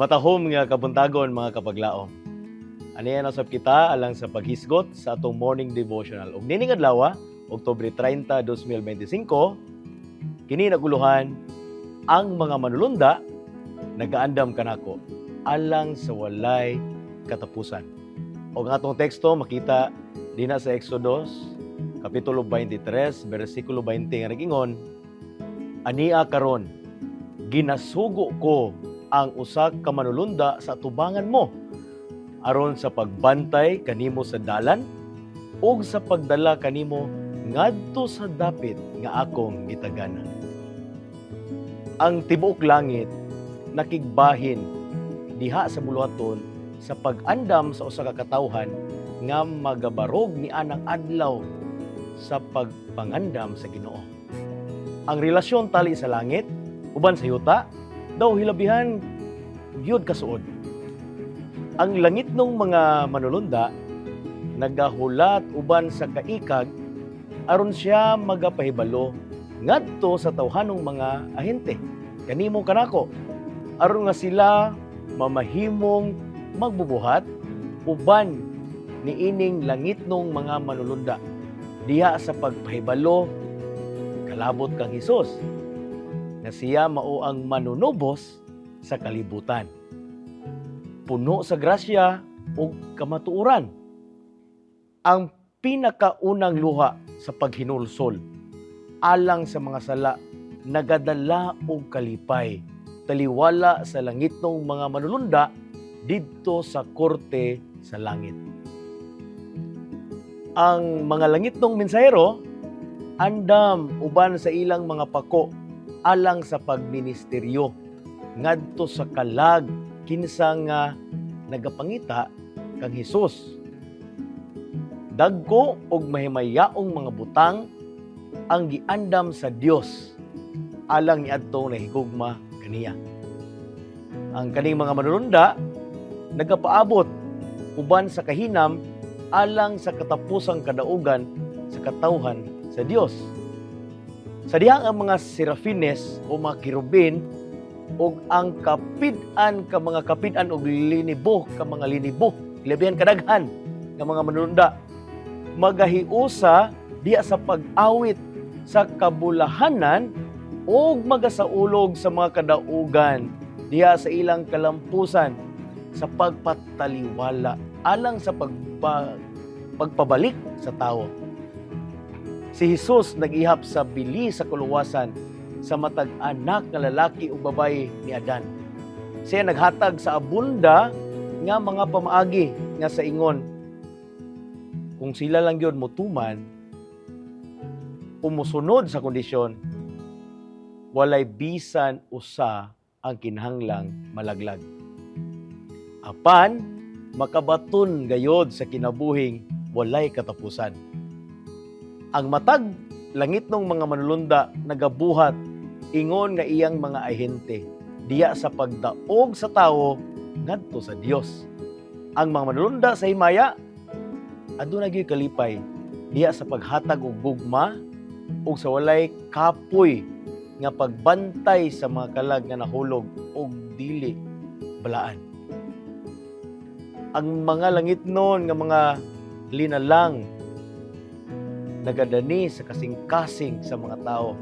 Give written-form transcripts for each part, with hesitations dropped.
Matahom nga kabuntagon mga kapaglaom. Aniya na sab kita alang sa paghisgot sa atong morning devotional. Ug nining adlaw, Oktubre 30, 2025, kini naguluhan ang mga manulunda nagaandam kanako alang sa walay katapusan. Og ang atong teksto makita dinha sa Exodus kapitulo 23 bersikulo 20 nga nagingon, ania karon ginasugo ko ang usa ka manulunda sa tubangan mo aron sa pagbantay kanimo sa dalan ug sa pagdala kanimo ngadto sa dapit nga akong gitagana. Ang tibuok langit nakigbahin diha sa buluhaton sa pag-andam sa usa ka katawhan nga magabarog ni anang adlaw sa pagpangandam sa Ginoo. Ang relasyon tali sa langit uban sa yuta daw hilabihan gyud kasuod. Ang langit ng mga manulunda nagahulat uban sa kaikag aron siya magapahibalo ngadto sa tawhanong mga ahente kanimo kanako aron nga sila mamahimong magbubuhat uban niining langit ng mga manulunda diha sa pagpahibalo kalabot kang Hesus na siya mao ang manunubos sa kalibutan. Puno sa grasya ug kamatuoran. Ang pinakaunang luha sa paghinulsol alang sa mga sala nagadala og kalipay taliwala sa langitnong mga manulunda didto sa korte sa langit. Ang mga langitnong mensahero andam uban sa ilang mga pako alang sa pagministeryo ngadto sa kalag kinsa nga nagapangita kang Hesus. Dagko og mahimayaong mga butang ang giandam sa Dios alang niadto nahigugma kaniya. Ang kaning mga manulunda nagapaabot uban sa kahinam alang sa katapusang kadaugan sa katawhan sa Dios. Sa diha ang mga serafines o mga kirubin ug ang kapid-an ka mga kapid-an og linibo ka mga linibo, labihan kadaghan nga mga manulunda magahiusa diha sa pag-awit sa kabulahanan ug magasaulog sa mga kadaugan diha sa ilang kalampusan sa pagpataliwala alang sa pagpabalik sa tawo. Si Hesus nag-ihap sa bili sa kuluwasan sa matag anak nga lalaki o babae ni Adan. Siya naghatag sa abunda nga mga pamaagi nga sa ingon, kung sila lang yun mutuman, umusunod sa kondisyon, walay bisan usa ang kinahanglang malaglag. Apan, makabaton gayod sa kinabuhing walay katapusan. Ang matag langit ng mga manulunda nagabuhat ingon nga iyang mga ahente diya sa pagdaog sa tawo ngadto sa Dios. Ang mga manulunda sa himaya aduna gyud kalipay diya sa paghatag og gugma ug sa walay kapoy nga pagbantay sa mga kalag nga nahulog og dili balaan. Ang mga langit noon nga mga linalang nagadani sa kasing-kasing sa mga tao.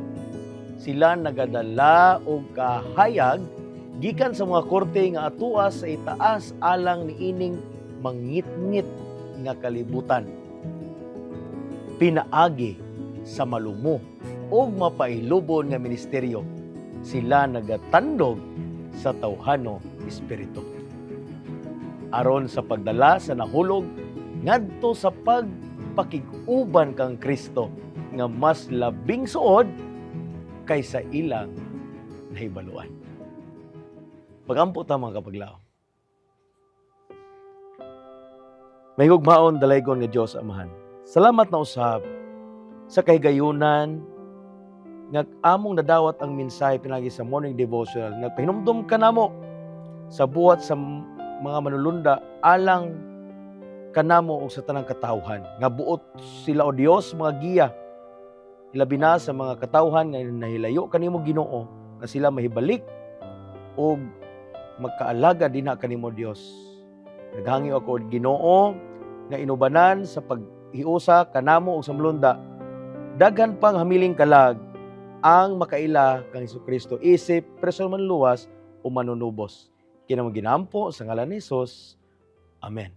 Sila nagadala og kahayag gikan sa mga korte nga atuas sa itaas alang niining mangitngit nga kalibutan. Pinaagi sa malumo ug mapailubon nga ministeryo, sila nagatandog sa tawhano espiritu. Aron sa pagdala sa nahulog ngadto sa pagpakig-uban kang Kristo nga mas labing suod kaysa ilang nahibaluan. Pagampo ta mga kapaglaw. May hugmaon dalaygon nga Dios Amahan. Salamat na usab sa kahigayunan nga among nadawat ang mensahe pinagi sa morning devotional. Nagpahinumdum ka namo sa buhat sa mga manulunda alang kanamo og sa tanang katawhan nga buot sila o Dios mga giya ilabi na sa mga katawhan nga nahilayo kanimo Ginoo nga sila mahibalik og magkaalaga dinha kanimo Dios. Naghangyo ako Ginoo nga inubanan sa paghiusa kanamo og sa mulunda. Daghan pang hamiling kalag ang makaila kang Hesukristo isip preso man luwas o manunubos. Kinamo ginampo sa ngalan ni Hesus. Amen.